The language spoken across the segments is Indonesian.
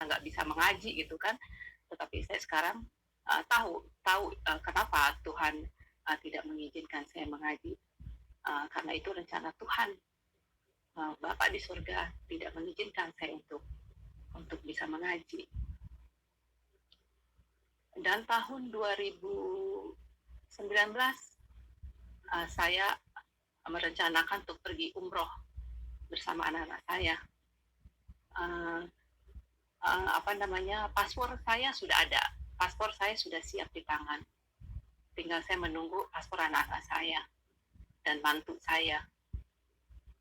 nggak bisa mengaji gitu kan. Tetapi saya sekarang tahu kenapa Tuhan tidak mengizinkan saya mengaji. Karena itu rencana Tuhan. Bapa di surga tidak mengizinkan saya untuk bisa mengaji. Dan tahun 2019 saya merencanakan untuk pergi umroh bersama anak-anak saya. Paspor saya sudah ada, paspor saya sudah siap di tangan. Tinggal saya menunggu paspor anak-anak saya dan mantu saya.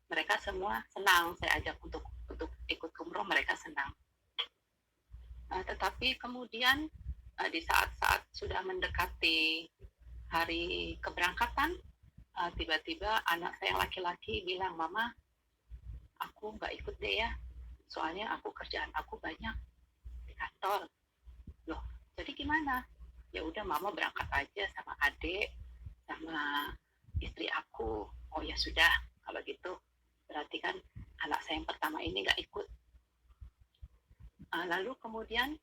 Mereka semua senang saya ajak untuk ikut umroh, mereka senang. Tetapi kemudian di saat-saat sudah mendekati hari keberangkatan, tiba-tiba anak saya yang laki-laki bilang, "Mama, aku nggak ikut deh ya, soalnya kerjaan aku banyak di kantor." Loh, jadi gimana? Ya udah, Mama berangkat aja sama adik, sama istri aku. Oh ya sudah, kalau gitu berarti kan anak saya yang pertama ini nggak ikut. Lalu kemudian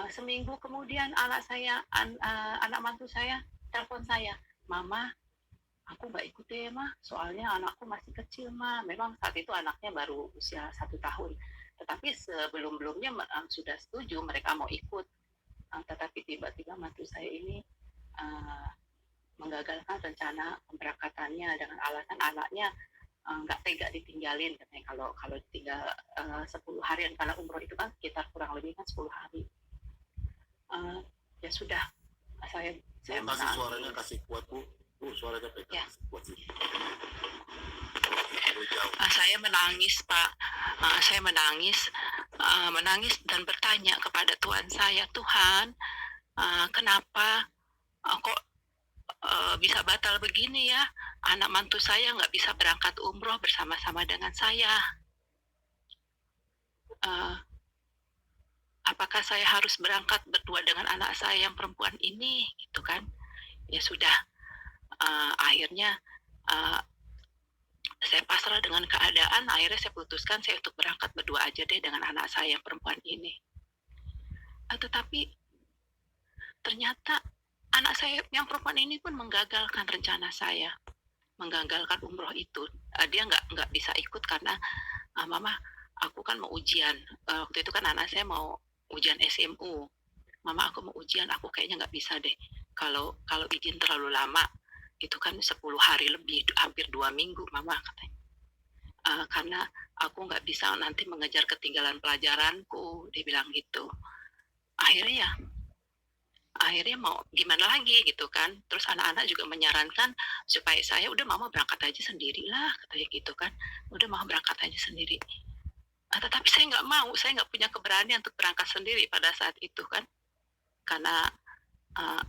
seminggu kemudian anak mantu saya telepon saya, "Mama, aku nggak ikut deh mah, soalnya anakku masih kecil mah." Memang saat itu anaknya baru usia 1 tahun, tetapi sebelum-belumnya sudah setuju mereka mau ikut. Tetapi tiba-tiba mantu saya ini menggagalkan rencana pemberangkatannya dengan alasan anaknya nggak tega ditinggalin, katanya kalau tinggal 10 harian, karena umroh itu kan sekitar kurang lebih kan 10 hari. Ya sudah, saya kasih menangis. Suaranya kasih kuat Bu, suaranya pegang ya. Kuat sih. Saya menangis Pak, saya menangis dan bertanya kepada Tuhan saya, "Tuhan, kenapa kok bisa batal begini ya? Anak mantu saya nggak bisa berangkat umroh bersama-sama dengan saya. Apakah saya harus berangkat berdua dengan anak saya yang perempuan ini?" Gitu kan. Ya sudah, akhirnya saya pasrah dengan keadaan. Akhirnya saya putuskan saya untuk berangkat berdua aja deh dengan anak saya yang perempuan ini. Tetapi ternyata anak saya yang perempuan ini pun menggagalkan rencana saya, menggagalkan umroh itu. Dia nggak bisa ikut karena, "Mama, aku kan mau ujian." Waktu itu kan anak saya mau ujian SMU. "Mama, aku mau ujian, aku kayaknya nggak bisa deh. Kalau izin terlalu lama, itu kan 10 hari lebih, hampir 2 minggu, Mama," katanya. "Karena aku nggak bisa nanti mengejar ketinggalan pelajaranku," dia bilang gitu. Akhirnya mau gimana lagi gitu kan. Terus anak-anak juga menyarankan supaya saya, "Udah Mama berangkat aja sendirilah," katanya gitu kan. "Udah Mama berangkat aja sendiri." Tetapi saya nggak mau, saya nggak punya keberanian untuk berangkat sendiri pada saat itu kan. Karena uh,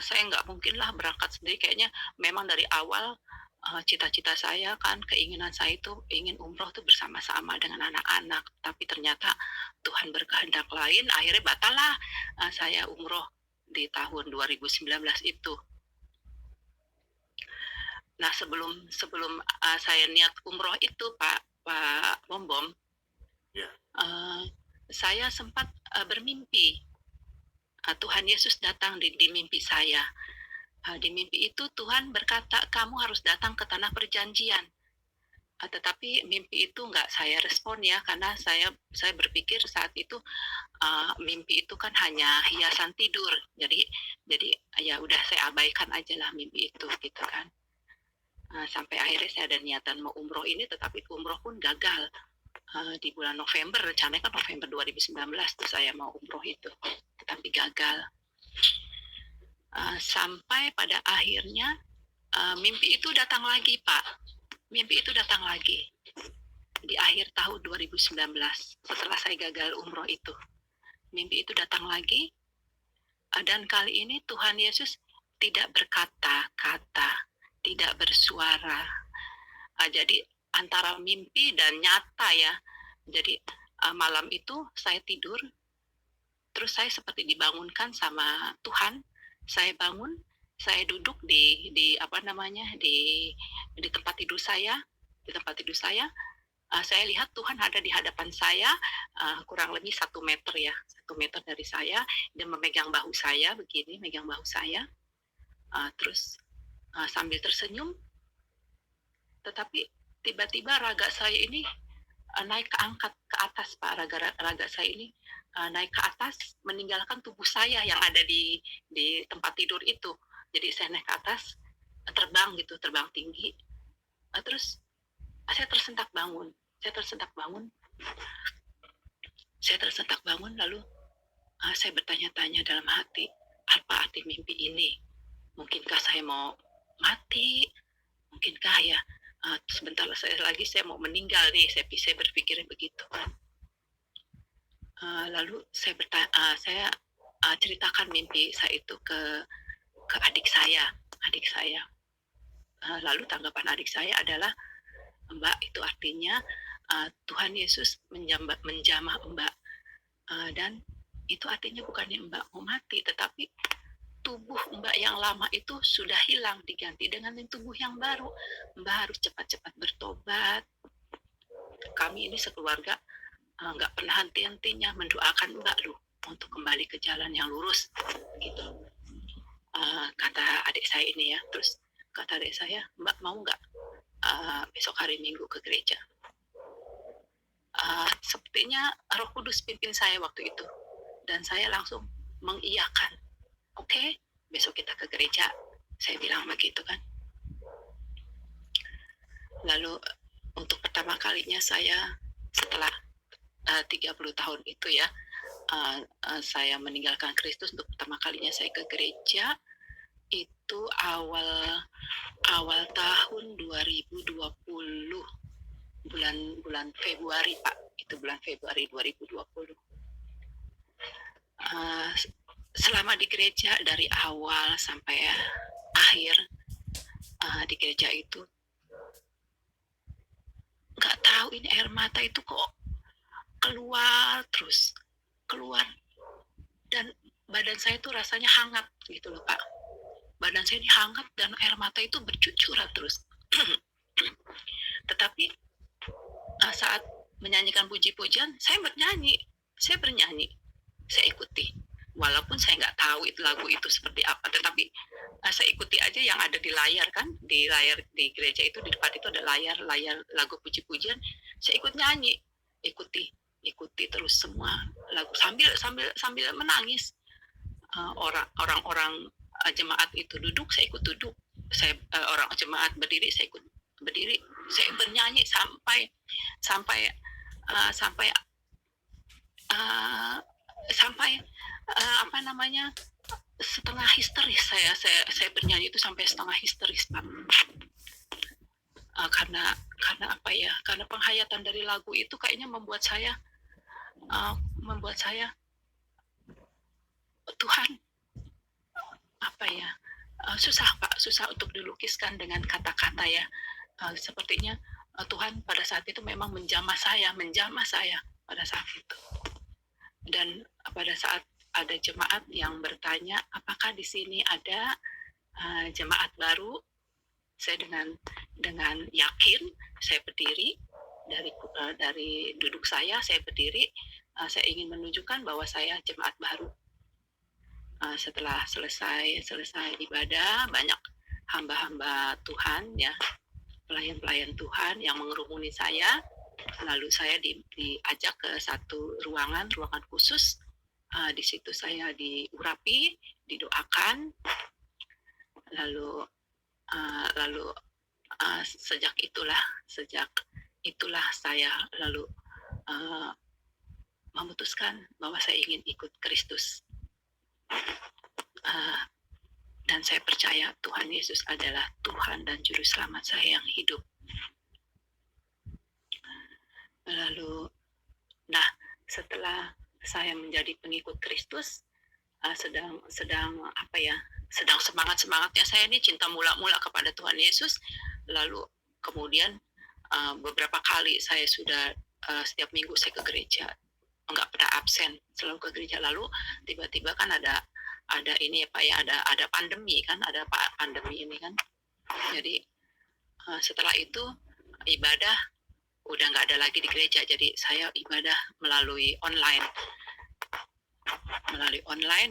saya nggak mungkin lah berangkat sendiri. Kayaknya memang dari awal cita-cita saya kan, keinginan saya itu ingin umroh tuh bersama-sama dengan anak-anak. Tapi ternyata Tuhan berkehendak lain, akhirnya batal lah saya umroh di tahun 2019 itu. Nah, sebelum sebelum saya niat umroh itu, Pak Bom, ya. Saya sempat bermimpi. Tuhan Yesus datang di mimpi saya. Di mimpi itu Tuhan berkata, "Kamu harus datang ke tanah perjanjian." Tetapi mimpi itu nggak saya respon ya, karena saya berpikir saat itu mimpi itu kan hanya hiasan tidur. Jadi ya udah, saya abaikan aja lah mimpi itu gitu kan. Sampai akhirnya saya ada niatan mau umroh ini, tetapi umroh pun gagal. Di bulan November, rencananya kan November 2019 tuh saya mau umroh itu, tetapi gagal. Sampai pada akhirnya mimpi itu datang lagi, Pak. Mimpi itu datang lagi di akhir tahun 2019 setelah saya gagal umroh itu. Mimpi itu datang lagi, dan kali ini Tuhan Yesus tidak berkata-kata, tidak bersuara. Jadi antara mimpi dan nyata ya. Jadi malam itu saya tidur, terus saya seperti dibangunkan sama Tuhan. Saya bangun, saya duduk di tempat tidur saya, saya lihat Tuhan ada di hadapan saya, kurang lebih 1 meter ya, 1 meter dari saya, dia memegang bahu saya begini, megang bahu saya, terus sambil tersenyum, tetapi tiba-tiba raga saya ini naik ke atas Pak, raga saya ini naik ke atas meninggalkan tubuh saya yang ada di tempat tidur itu. Jadi saya naik ke atas, terbang gitu, terbang tinggi. Terus saya tersentak bangun. Saya tersentak bangun lalu saya bertanya-tanya dalam hati, apa arti mimpi ini? Mungkinkah saya mau mati? Mungkinkah ya sebentar lagi saya mau meninggal nih, saya berpikir begitu kan. Lalu saya ceritakan mimpi saya itu ke adik saya. Lalu tanggapan adik saya adalah, Mbak, itu artinya Tuhan Yesus menjamah Mbak, dan itu artinya bukannya Mbak mau mati, tetapi tubuh Mbak yang lama itu sudah hilang, diganti dengan tubuh yang baru. Mbak harus cepat-cepat bertobat. Kami ini sekeluarga nggak pernah henti-hentinya mendoakan Mbak loh untuk kembali ke jalan yang lurus, gitu. Kata adik saya ini ya. Terus kata adik saya, Mbak mau nggak besok hari Minggu ke gereja? Sepertinya Roh Kudus pimpin saya waktu itu, dan saya langsung mengiyakan. Oke, besok kita ke gereja. Saya bilang begitu kan. Lalu untuk pertama kalinya saya setelah 30 tahun itu ya, saya meninggalkan Kristus, untuk pertama kalinya saya ke gereja itu awal tahun 2020, bulan Februari Pak, itu bulan Februari 2020. Selama di gereja dari awal sampai akhir di gereja itu, nggak tahu ini air mata itu kok keluar terus, dan badan saya tuh rasanya hangat gitu loh Pak. Badan saya ini hangat dan air mata itu bercucuran terus. Tetapi saat menyanyikan puji-pujian, saya bernyanyi, saya ikuti. Walaupun saya nggak tahu itu lagu itu seperti apa, tetapi saya ikuti aja yang ada di layar kan, di layar di gereja itu, di depan itu ada layar lagu puji-pujian, saya ikut nyanyi, ikuti terus semua lagu sambil menangis. Orang-orang jemaat itu duduk, saya ikut duduk. Orang jemaat berdiri, saya ikut berdiri. Saya bernyanyi sampai setengah histeris. Saya bernyanyi itu sampai setengah histeris Pak. Karena apa ya? Karena penghayatan dari lagu itu kayaknya membuat saya Tuhan, apa ya, susah Pak, susah untuk dilukiskan dengan kata-kata ya. Sepertinya Tuhan pada saat itu memang menjamah saya pada saat itu. Dan pada saat ada jemaat yang bertanya, apakah di sini ada jemaat baru? Saya dengan yakin saya berdiri dari duduk saya berdiri. Saya ingin menunjukkan bahwa saya jemaat baru. Setelah selesai ibadah, banyak hamba-hamba Tuhan ya, pelayan-pelayan Tuhan yang mengerumuni saya. Lalu saya diajak ke satu ruangan khusus. Di situ saya diurapi, didoakan. Lalu sejak itulah saya lalu memutuskan bahwa saya ingin ikut Kristus. Dan saya percaya Tuhan Yesus adalah Tuhan dan Juru Selamat saya yang hidup. Lalu, setelah saya menjadi pengikut Kristus, sedang semangatnya saya ini cinta mula-mula kepada Tuhan Yesus. Lalu kemudian beberapa kali saya sudah setiap minggu saya ke gereja, nggak pernah absen, selalu ke gereja. Lalu tiba-tiba kan ada ini ya Pak ya, ada pandemi kan, pandemi ini kan. Jadi setelah itu ibadah udah nggak ada lagi di gereja, jadi saya ibadah melalui online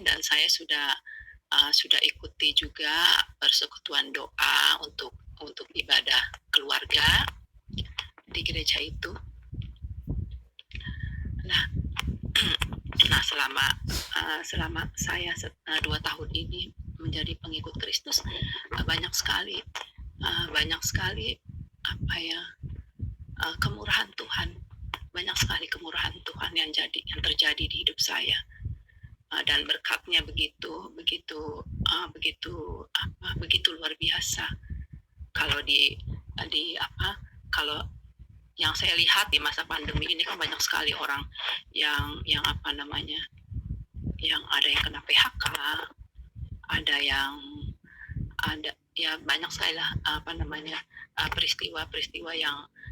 dan saya sudah ikuti juga persekutuan doa untuk ibadah keluarga di gereja itu. Nah, nah selama saya 2 tahun ini menjadi pengikut Kristus, banyak sekali apa ya, kemurahan Tuhan, banyak sekali kemurahan Tuhan yang terjadi di hidup saya, dan berkatnya begitu luar biasa. Kalau kalau yang saya lihat di masa pandemi ini kan banyak sekali orang yang yang ada yang kena PHK, ada ya banyak sekali lah peristiwa-peristiwa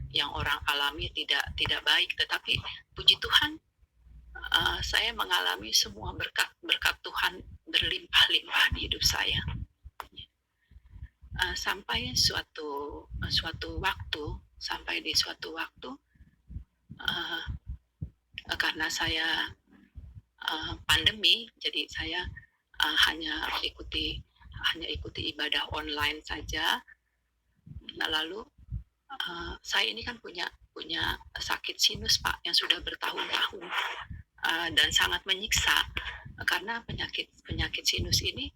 yang orang alami tidak baik, tetapi puji Tuhan, saya mengalami semua berkat Tuhan berlimpah-limpah di hidup saya. Sampai di suatu waktu karena saya pandemi, jadi saya hanya ikuti ibadah online saja. Lalu saya ini kan punya sakit sinus, Pak, yang sudah bertahun-tahun, dan sangat menyiksa, karena penyakit sinus ini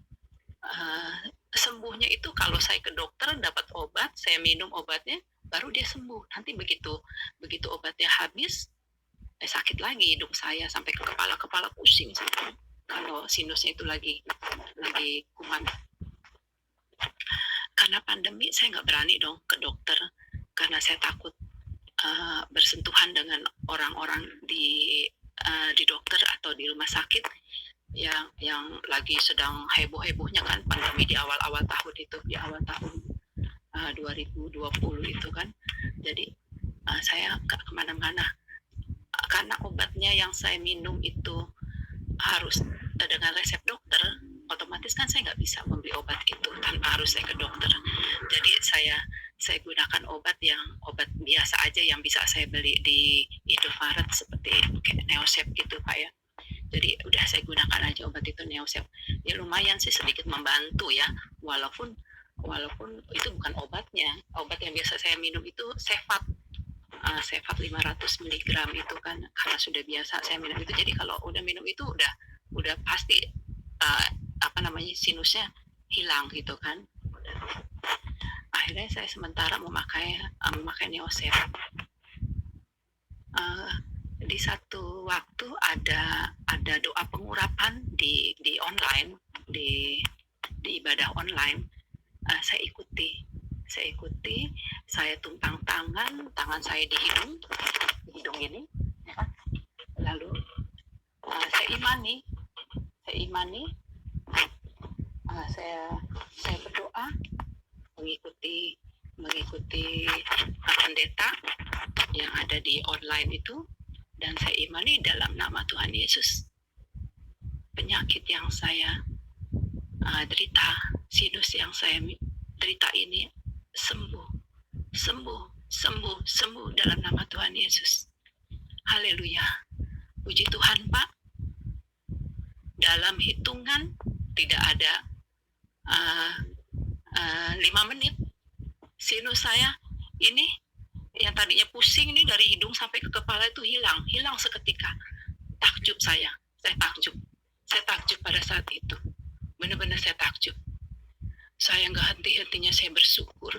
sembuhnya itu kalau saya ke dokter dapat obat, saya minum obatnya, baru dia sembuh. Nanti begitu obatnya habis, sakit lagi hidung saya sampai ke kepala pusing kalau sinusnya itu lagi kuman. Karena pandemi saya nggak berani dong ke dokter, karena saya takut bersentuhan dengan orang-orang di dokter atau di rumah sakit yang lagi sedang heboh-hebohnya kan pandemi di awal tahun 2020 itu kan. Jadi saya nggak kemana-mana, karena obatnya yang saya minum itu harus dengan resep dokter. Otomatis kan saya nggak bisa membeli obat itu tanpa harus saya ke dokter. Jadi saya gunakan obat biasa aja yang bisa saya beli di Indomaret, seperti Neosep gitu, Pak ya. Jadi udah saya gunakan aja obat itu, Neosep. Ya lumayan sih, sedikit membantu ya, walaupun itu bukan obatnya. Obat yang biasa saya minum itu Sefat 500 mg itu kan, karena sudah biasa saya minum itu. Jadi kalau udah minum itu udah pasti sinusnya hilang gitu kan. Akhirnya saya sementara memakai Neosep. Di satu waktu ada doa pengurapan di online, di ibadah online. Saya ikuti, saya tumpang tangan saya di hidung ini, ya kan? Lalu saya imani, saya berdoa mengikuti pendeta yang ada di online itu, dan saya imani dalam nama Tuhan Yesus, penyakit yang saya derita, sinus yang saya derita ini sembuh dalam nama Tuhan Yesus. Haleluya. Puji Tuhan, Pak. Dalam hitungan tidak ada 5 menit, sinus saya ini yang tadinya pusing ini dari hidung sampai ke kepala itu hilang seketika. Takjub saya takjub pada saat itu. Benar-benar saya takjub. Saya nggak henti-hentinya saya bersyukur.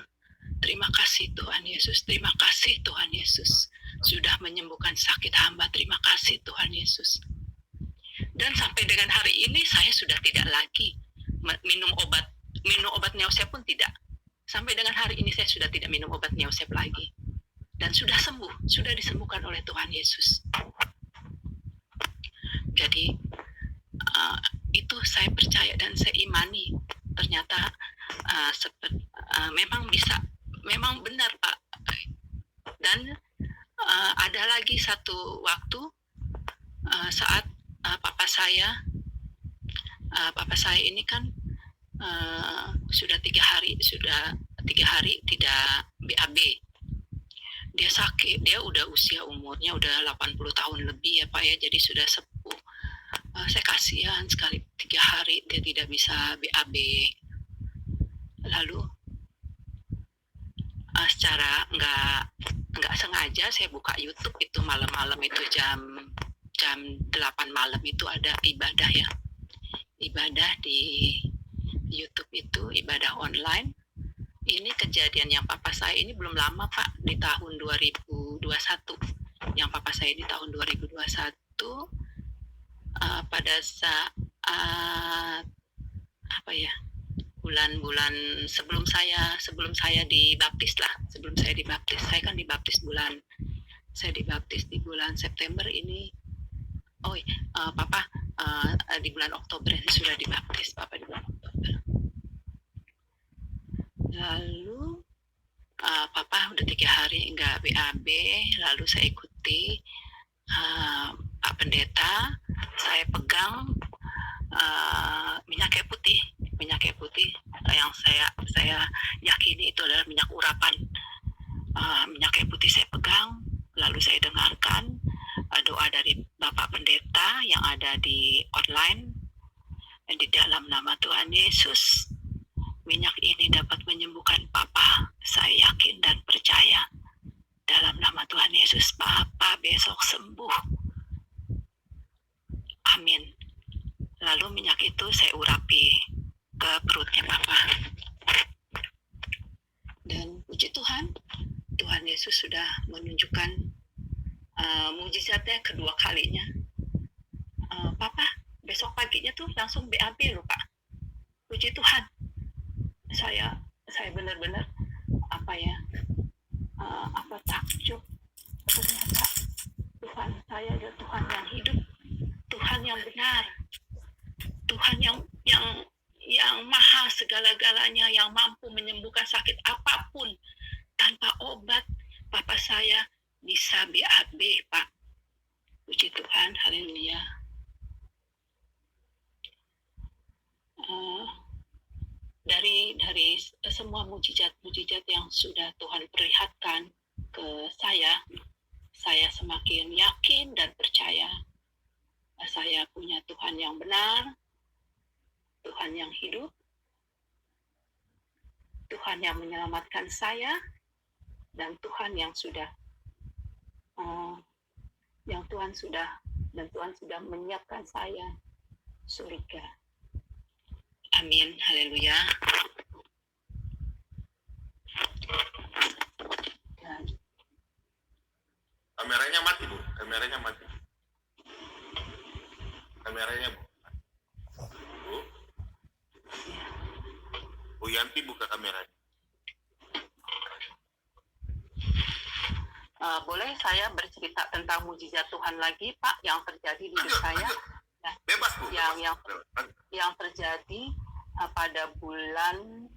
Terima kasih Tuhan Yesus, terima kasih Tuhan Yesus sudah menyembuhkan sakit hamba. Terima kasih Tuhan Yesus. Dan sampai dengan hari ini saya sudah tidak lagi minum obat Neosep pun tidak. Sampai dengan hari ini saya sudah tidak minum obat Neosep lagi. Dan sudah sembuh, sudah disembuhkan oleh Tuhan Yesus. Jadi itu saya percaya dan saya imani. Ternyata memang bisa, memang benar, Pak. Dan ada lagi satu waktu saat papa saya ini kan sudah 3 hari tidak BAB. Dia sakit, dia udah umurnya udah 80 tahun lebih ya Pak ya, jadi sudah sepuh. Saya kasihan sekali, 3 hari dia tidak bisa BAB. Lalu secara nggak sengaja saya buka YouTube itu malam-malam itu jam 8 malam itu ada ibadah ya. Ibadah di YouTube itu ibadah online. Ini kejadian yang papa saya ini belum lama Pak, di tahun 2021. Yang papa saya di tahun 2021 pada saat apa ya, bulan-bulan sebelum saya dibaptis lah, saya kan dibaptis di bulan September ini. Papa di bulan Oktober ini sudah dibaptis, papa di bulan Oktober. Lalu papa udah 3 hari enggak BAB, lalu saya ikuti Pak Pendeta, saya pegang minyak kayu putih yang saya yakini itu adalah minyak urapan. Minyak kayu putih saya pegang, lalu saya dengarkan doa dari Bapak Pendeta yang ada di online. Di dalam nama Tuhan Yesus, minyak ini dapat menyembuhkan Papa. Saya yakin dan percaya. Dalam nama Tuhan Yesus, Papa besok sembuh. Amin. Lalu minyak itu saya urapi ke perutnya Papa. Dan puji Tuhan, Tuhan Yesus sudah menunjukkan mujizatnya kedua kalinya. Papa besok paginya tuh langsung BAB loh Pak. Puji Tuhan. Saya benar-benar takjub. Ternyata Tuhan saya adalah Tuhan yang hidup, Tuhan yang benar, Tuhan yang maha segala-galanya, yang mampu menyembuhkan sakit apapun. Tanpa obat, Papa saya bisa BAB, Pak. Puji Tuhan, haleluya. Dari semua mujizat yang sudah Tuhan perlihatkan ke saya semakin yakin dan percaya saya punya Tuhan yang benar, Tuhan yang hidup, Tuhan yang menyelamatkan saya, dan Tuhan sudah menyiapkan saya surga. Amin, haleluya. Kameranya mati Bu, kameranya mati. Kameranya Bu. Bu Yanti buka kameranya. Boleh saya bercerita tentang mujizat Tuhan lagi, Pak, yang terjadi di hidup saya? Bebas Bu. Yang terjadi pada bulan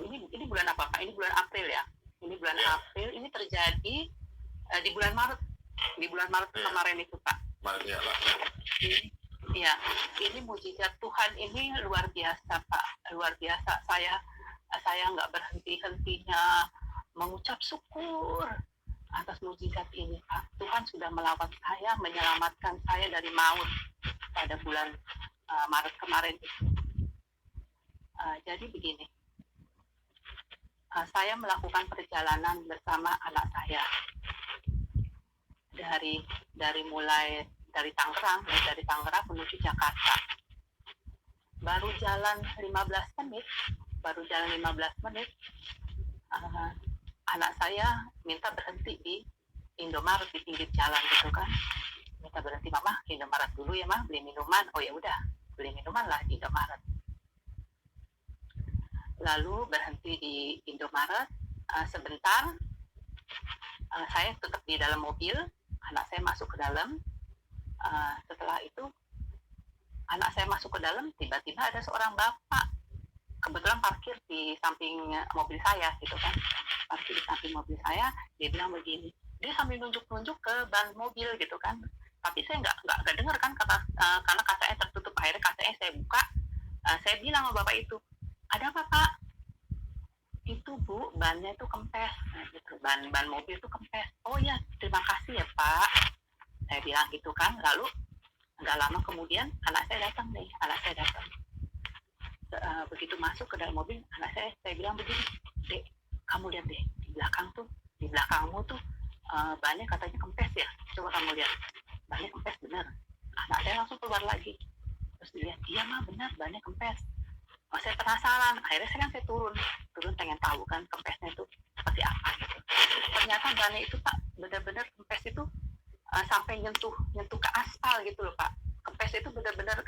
ini bulan apa Pak? Ini bulan April ya. Ini bulan April. Ini terjadi di bulan Maret. Di bulan Maret kemarin itu Pak. Iya, ini mujizat Tuhan ini luar biasa Pak. Luar biasa. Saya nggak berhenti-hentinya mengucap syukur atas mujizat ini Pak. Tuhan sudah melawat saya, menyelamatkan saya dari maut pada bulan Maret kemarin itu. Jadi begini, saya melakukan perjalanan bersama anak saya mulai dari Tangerang menuju Jakarta. Baru jalan 15 menit, anak saya minta berhenti di Indomaret di pinggir jalan gitu kan. Minta berhenti, Mama, Indomaret dulu ya, Mah, beli minuman. Oh ya udah, beli minuman lah di Indomaret. Lalu berhenti di Indomaret sebentar. Saya tetap di dalam mobil, anak saya masuk ke dalam. Setelah itu anak saya masuk ke dalam, tiba-tiba ada seorang bapak kebetulan parkir di samping mobil saya gitu kan. Parkir di samping mobil saya, dia bilang begini, dia sambil nunjuk-nunjuk ke ban mobil gitu kan. Tapi saya nggak dengar kan karena kacanya tertutup. Akhirnya kacanya saya buka, saya bilang sama bapak itu, ada apa Pak? itu Bu, bannya itu kempes, nah, gitu. Ban mobil itu kempes. Oh ya, terima kasih ya Pak. Saya bilang gitu kan. Lalu nggak lama kemudian anak saya datang. Begitu masuk ke dalam mobil, anak saya bilang begini, Dek, kamu lihat deh di belakangmu tuh bannya katanya kempes ya. Coba kamu lihat, bannya kempes bener. Anak saya langsung keluar lagi. Terus dilihat, iya mah benar, bannya kempes. Oh, saya penasaran, akhirnya saya turun pengen tahu kan kempesnya itu seperti apa gitu. Ternyata bannya itu Pak benar-benar kempes itu sampai nyentuh ke aspal gitu loh Pak. Kempes itu benar-benar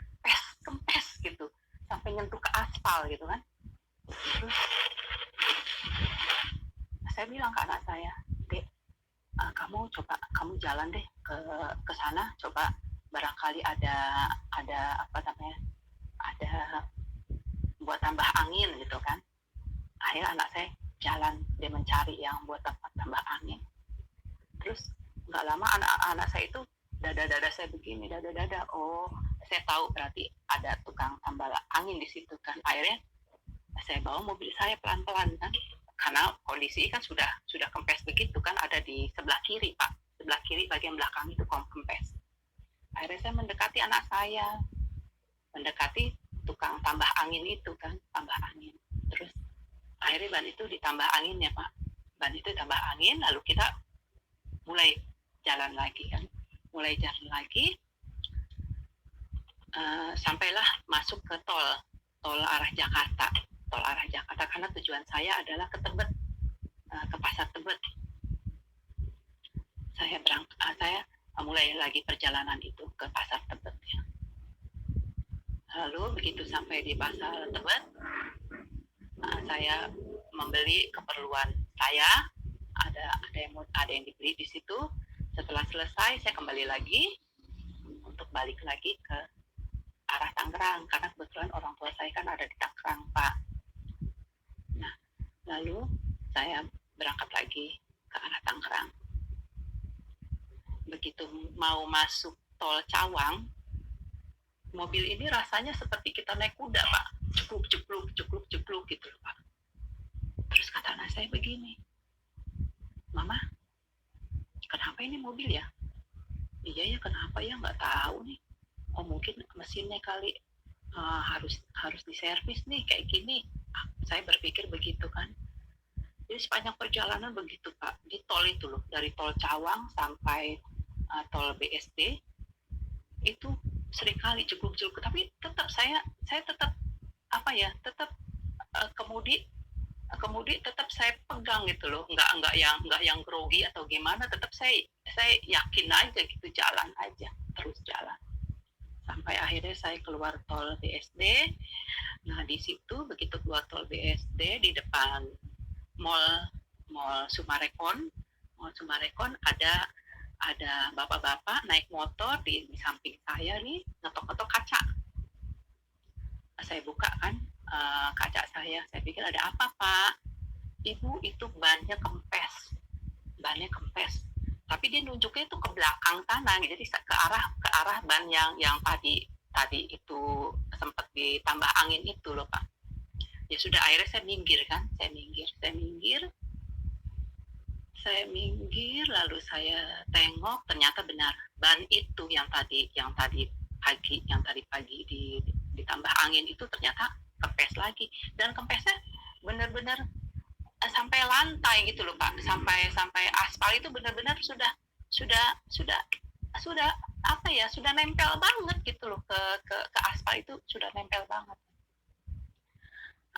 kempes gitu, sampai nyentuh ke aspal gitu kan. Terus saya bilang ke anak saya, Dek, kamu jalan deh ke sana, coba barangkali ada apa namanya, ada buat tambah angin gitu kan. Akhirnya anak saya jalan, dia mencari yang buat tambah angin. Terus nggak lama anak saya itu dada saya begini, dada. Oh, saya tahu berarti ada tukang tambal angin di situ kan. Akhirnya saya bawa mobil saya pelan-pelan kan, karena kondisi kan sudah kempes begitu kan, ada di sebelah kiri Pak, sebelah kiri bagian belakang itu kempes. Akhirnya saya mendekati anak saya, mendekati tukang tambah angin itu kan, tambah angin. Terus akhirnya ban itu ditambah anginnya Pak, ban itu ditambah angin, lalu kita mulai jalan lagi kan, sampailah masuk ke tol arah Jakarta karena tujuan saya adalah ke Tebet, ke pasar Tebet. Saya mulai lagi perjalanan itu ke pasar Tebet ya. Lalu begitu sampai di pasar Tebet, saya membeli keperluan saya, ada yang dibeli di situ. Setelah selesai saya kembali lagi untuk balik lagi ke arah Tangerang, karena kebetulan orang tua saya kan ada di Tangerang Pak. Nah, lalu saya berangkat lagi ke arah Tangerang. Begitu mau masuk tol Cawang, mobil ini rasanya seperti kita naik kuda Pak, cekluk gitu Pak. Terus kata anak saya begini, Mama, kenapa ini mobil ya? Iya ya, kenapa ya, nggak tahu nih. Oh mungkin mesinnya kali harus diservis nih kayak gini. Saya berpikir begitu kan. Jadi sepanjang perjalanan begitu Pak, di tol itu loh, dari tol Cawang sampai tol BSD itu seringkali cekluk-cekluk, tapi tetap saya tetap kemudi tetap saya pegang gitu loh, nggak yang grogi atau gimana, tetap saya yakin aja gitu, terus jalan sampai akhirnya saya keluar tol BSD. Nah di situ begitu keluar tol BSD, di depan mall Sumarekon ada bapak-bapak naik motor di samping saya nih, ngetok-ngetok kaca. Saya buka kan kaca saya pikir ada apa Pak? Ibu, itu bannya kempes, tapi dia nunjuknya itu ke belakang sana, jadi ke arah ban yang tadi itu sempat ditambah angin itu loh Pak. Ya sudah, akhirnya saya minggir, lalu saya tengok, ternyata benar ban itu yang tadi pagi ditambah angin itu ternyata kempes lagi, dan kempesnya benar-benar sampai lantai gitu loh Pak, sampai aspal itu benar-benar sudah nempel banget gitu loh, ke aspal itu sudah nempel banget.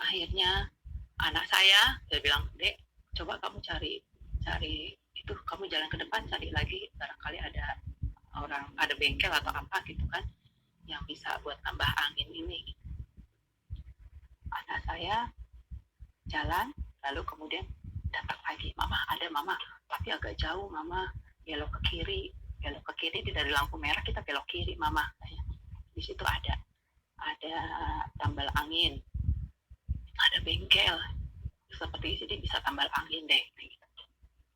Akhirnya anak saya bilang, Dek, coba kamu cari itu, kamu jalan ke depan, cari lagi, barangkali ada bengkel atau apa gitu kan yang bisa buat tambah angin ini. Anak saya jalan, lalu kemudian datang lagi, Mama, tapi agak jauh Mama, belok ke kiri dari lampu merah kita belok kiri Mama. Di situ ada tambal angin, ada bengkel seperti ini, bisa tambal angin deh.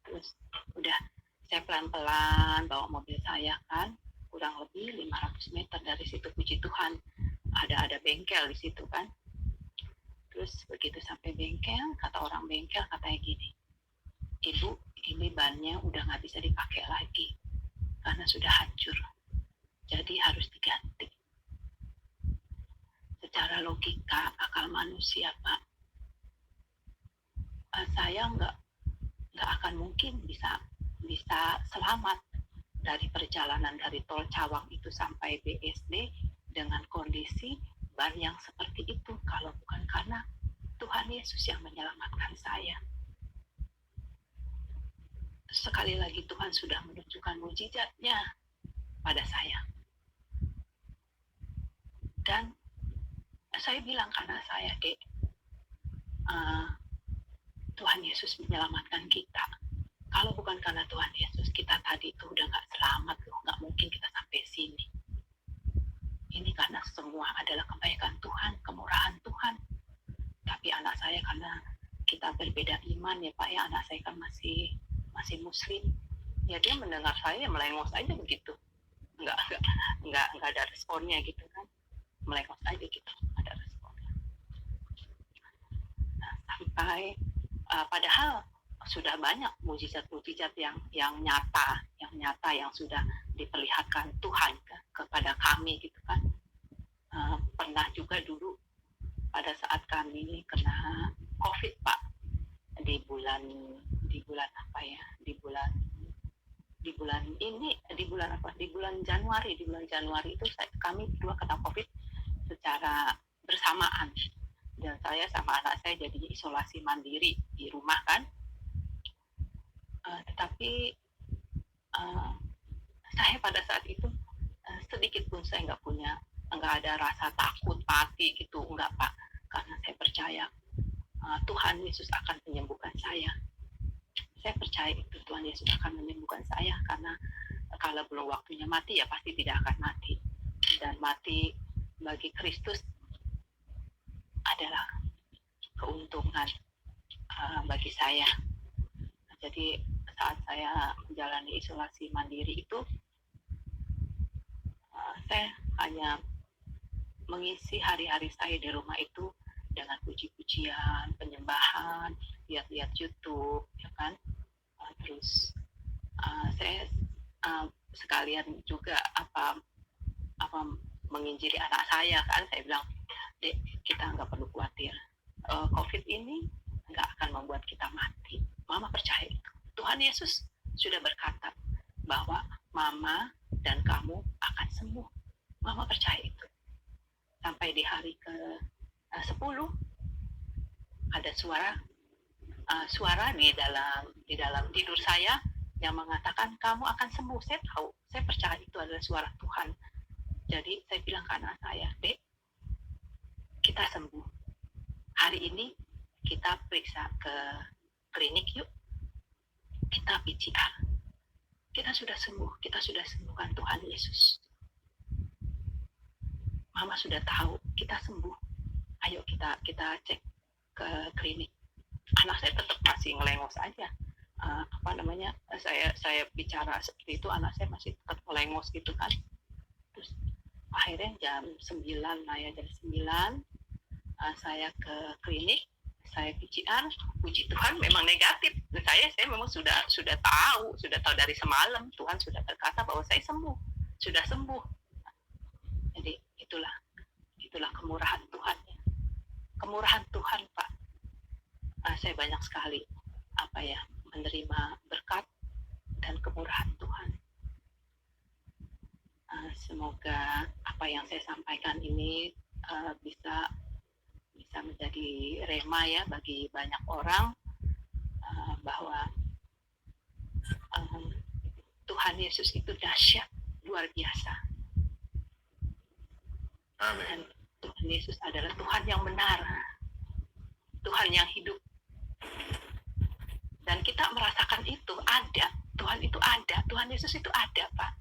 Terus udah saya pelan-pelan bawa mobil saya kan, kurang lebih 500 meter dari situ, puji Tuhan ada bengkel di situ kan. Terus begitu sampai bengkel, kata orang bengkel katanya gini, Ibu, ini bannya udah nggak bisa dipakai lagi karena sudah hancur, jadi harus diganti. Secara logika akal manusia, Pak, saya nggak akan mungkin bisa selamat dari perjalanan dari tol Cawang itu sampai BSD dengan kondisi ban yang seperti itu kalau bukan karena Tuhan Yesus yang menyelamatkan saya. Sekali lagi Tuhan sudah menunjukkan mujizatnya pada saya. Dan saya bilang karena saya, Dek, Tuhan Yesus menyelamatkan kita. Kalau bukan karena Tuhan Yesus, kita tadi itu udah gak selamat loh. Gak mungkin kita sampai sini. Ini karena semua adalah kebaikan Tuhan, kemurahan Tuhan. Tapi anak saya karena kita berbeda iman ya Pak ya, anak saya kan masih muslim. Ya dia mendengar saya melengos aja begitu. Nggak ada responnya gitu kan. Melengos aja gitu, ada responnya. Nah, sampai padahal sudah banyak mujizat-mujizat yang nyata yang sudah diperlihatkan Tuhan kepada kami gitu kan. Pernah juga dulu pada saat kami kena COVID Pak, di bulan apa ya, di bulan Januari itu kami berdua kena COVID secara bersamaan, dan saya sama anak saya jadi isolasi mandiri di rumah kan. Tetapi saya pada saat itu sedikit pun saya nggak ada rasa takut mati gitu, enggak Pak, karena saya percaya Tuhan Yesus akan menyembuhkan saya. Saya percaya itu Tuhan Yesus akan menyembuhkan saya, karena kalau belum waktunya mati ya pasti tidak akan mati, dan mati bagi Kristus adalah keuntungan bagi saya. Jadi saat saya menjalani isolasi mandiri itu, saya hanya mengisi hari-hari saya di rumah itu dengan puji-pujian, penyembahan, lihat-lihat YouTube, ya kan. Terus saya sekalian juga menginjili anak saya kan. Saya bilang, Dek, kita nggak perlu khawatir. COVID ini nggak akan membuat kita mati. Mama percaya itu. Tuhan Yesus sudah berkata bahwa Mama dan kamu akan sembuh. Mama percaya itu. Sampai di hari ke-10 ada suara di dalam tidur saya yang mengatakan kamu akan sembuh. Saya tahu, saya percaya itu adalah suara Tuhan. Jadi saya bilang ke anak saya, Dek, kita sembuh. Hari ini kita periksa ke klinik yuk. Kita PCR. Kita sudah sembuh. Kita sudah sembuhkan Tuhan Yesus. Mama sudah tahu kita sembuh. Ayo kita cek ke klinik. Anak saya tetap masih ngelengos aja. Saya bicara seperti itu, anak saya masih tetap ngelengos gitu kan. Terus akhirnya jam 9 saya ke klinik, saya PCR, puji Tuhan memang negatif. Saya memang sudah tahu dari semalam. Tuhan sudah berkata bahwa saya sudah sembuh. Jadi itulah kemurahan Tuhan. Kemurahan Tuhan Pak. Saya banyak sekali menerima berkat dan kemurahan Tuhan. Semoga apa yang saya sampaikan ini bisa menjadi rema ya bagi banyak orang, bahwa Tuhan Yesus itu dahsyat, luar biasa. Amin. Dan Tuhan Yesus adalah Tuhan yang benar, Tuhan yang hidup. Dan kita merasakan itu ada, Tuhan itu ada, Tuhan Yesus itu ada Pak.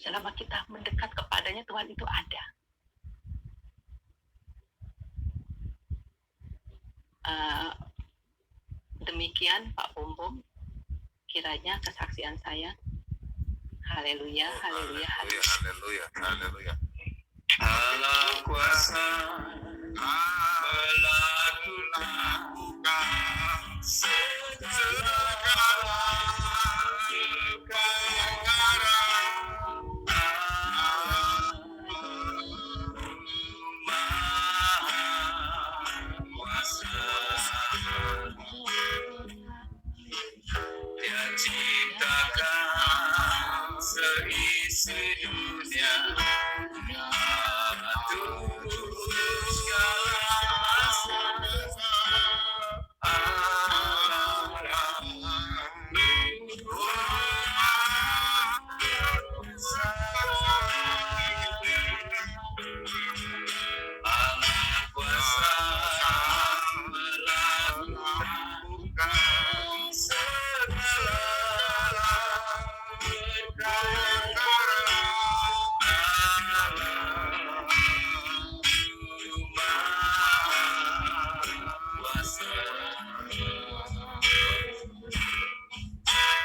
Selama kita mendekat kepadanya, Tuhan itu ada. Demikian Pak Bom, kiranya kesaksian saya. Haleluya, haleluya, haleluya. Haleluya, haleluya. Allah kuasa melakukan segala perkara. Dia ciptakan seisi dunia, atur segala masa. Allah kuasa melakukan segala perkara.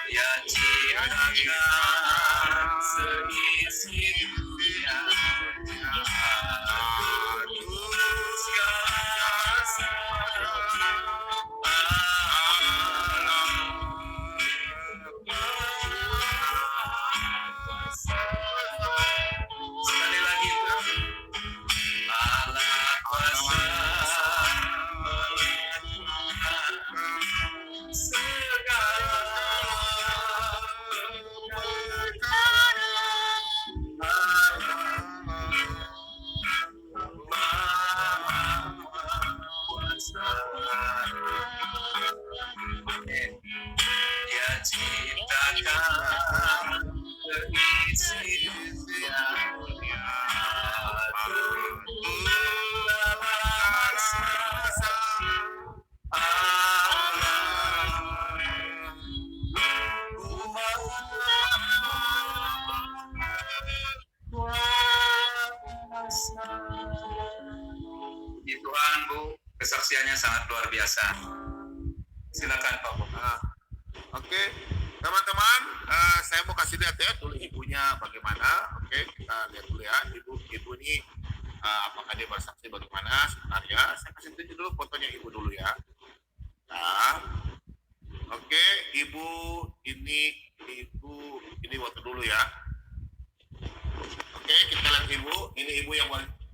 Ya ciptakan seisi dunia, atur segala sekali lagi, Allah kuasa melakukan segala Dia ciptakan seisi dunia, atur masa. Di Tuhan, Bu, kesaksiannya sangat luar biasa. Silakan Pak Bu. Oke, teman-teman, saya mau kasih lihat ya dulu ibunya bagaimana. Oke, kita lihat dulu ya, ibu ini apakah dia bersaksi bagaimana sebenarnya. Saya kasih tunjuk dulu fotonya ibu dulu ya. Nah, oke, ibu ini waktu dulu ya. Oke, kita lihat ibu. Ini ibu yang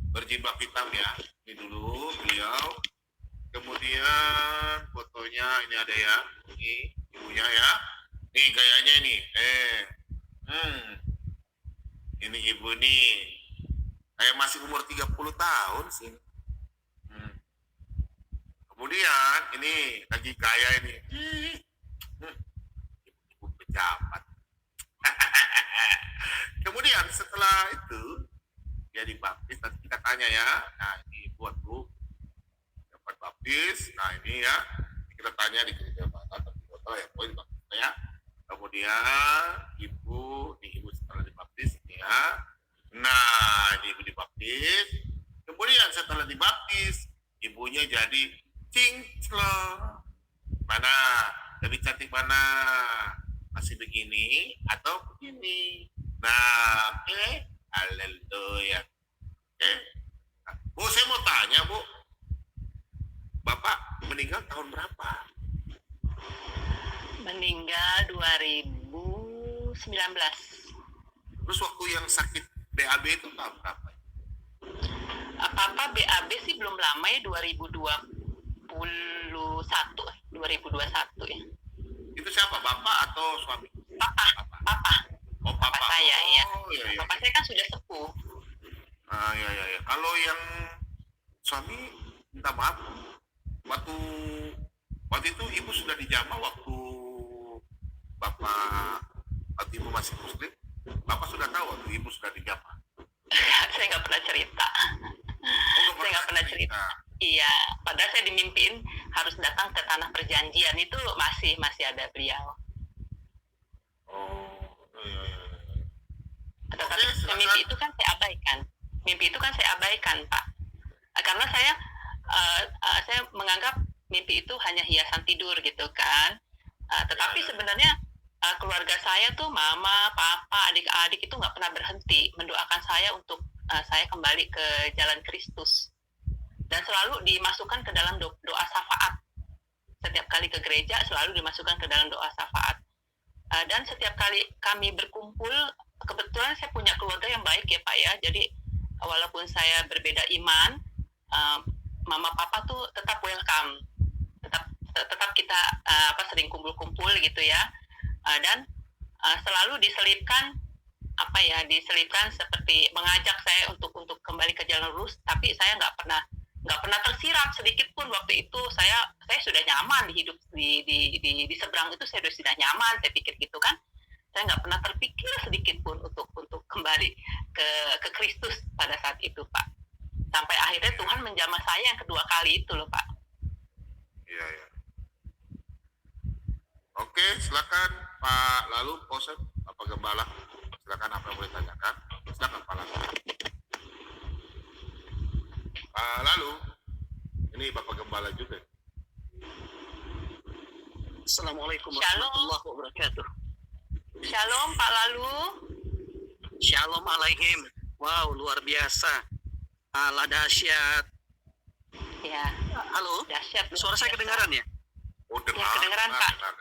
berjilbab hitam ya. Ini dulu beliau. Kemudian fotonya ini ada ya. Ini ibunya ya. Nih gayanya ini. Ini ibu nih. Kayak masih umur 30 tahun sih. Kemudian ini lagi kaya ini. Ibu pejabat. Kemudian setelah itu dia dibaptis, nanti kita tanya ya. Nah ini buat Bu dapat baptis. Nah ini ya kita tanya di gereja mana atau di kota ya, poin baptisnya ya. Kemudian ibu setelah dibaptis ini ya. Nah ini ibu dibaptis. Kemudian setelah dibaptis ibunya jadi cinclong. Mana lebih cantik mana? Masih begini atau begini? Nah, oke. Haleluya. Oke. Bu, saya mau tanya, Bu. Bapak meninggal tahun berapa? Meninggal 2019. Terus waktu yang sakit BAB itu tahun berapa? Apa BAB sih belum lama ya, 2021 ya. Itu siapa? Bapak atau suami? Papa. Oh, papa saya ya. Iya. Papa saya kan sudah sepuh. Iya. Kalau yang suami, minta maaf, waktu itu ibu sudah dijamah waktu ibu masih muslim. Bapak sudah tahu waktu ibu sudah dijamah. Saya nggak pernah cerita. Saya nggak pernah cerita. Iya, padahal saya dimimpiin harus datang ke tanah perjanjian, itu masih ada beliau. Iya. Tetapi mimpi itu kan saya abaikan. Pak. Karena saya menganggap mimpi itu hanya hiasan tidur gitu kan. Tetapi sebenarnya keluarga saya tuh, mama, papa, adik-adik itu nggak pernah berhenti mendoakan saya untuk saya kembali ke jalan Kristus. dan selalu dimasukkan ke dalam doa syafaat. Setiap kali ke gereja selalu dimasukkan ke dalam doa syafaat. Dan setiap kali kami berkumpul, kebetulan saya punya keluarga yang baik ya Pak ya, jadi walaupun saya berbeda iman, mama papa tuh tetap welcome, tetap kita sering kumpul-kumpul gitu ya. Dan selalu diselipkan seperti mengajak saya untuk kembali ke jalan lurus, tapi saya nggak pernah tersirat sedikit pun. Waktu itu saya sudah nyaman di hidup di seberang itu, saya sudah nyaman, saya pikir gitu kan. Saya nggak pernah terpikir sedikit pun untuk kembali ke Kristus pada saat itu Pak. Sampai akhirnya Tuhan menjamah saya yang kedua kali itu loh Pak. Iya, ya. Oke, silakan Pak Lalu, Posep, Bapak Gembala. Silakan apa yang boleh tanyakan. Silakan Pak Lalu. Pak Lalu, ini Bapak Gembala juga. Assalamualaikum Shalom. warahmatullahi wabarakatuh. Shalom Pak Lalu. Shalom alaihim. Wow, luar biasa. Allah dahsyat. Ya, Halo, dahsyat. suara saya kedengaran ya? Oh, Ya, kedengeran, Pak. dengar.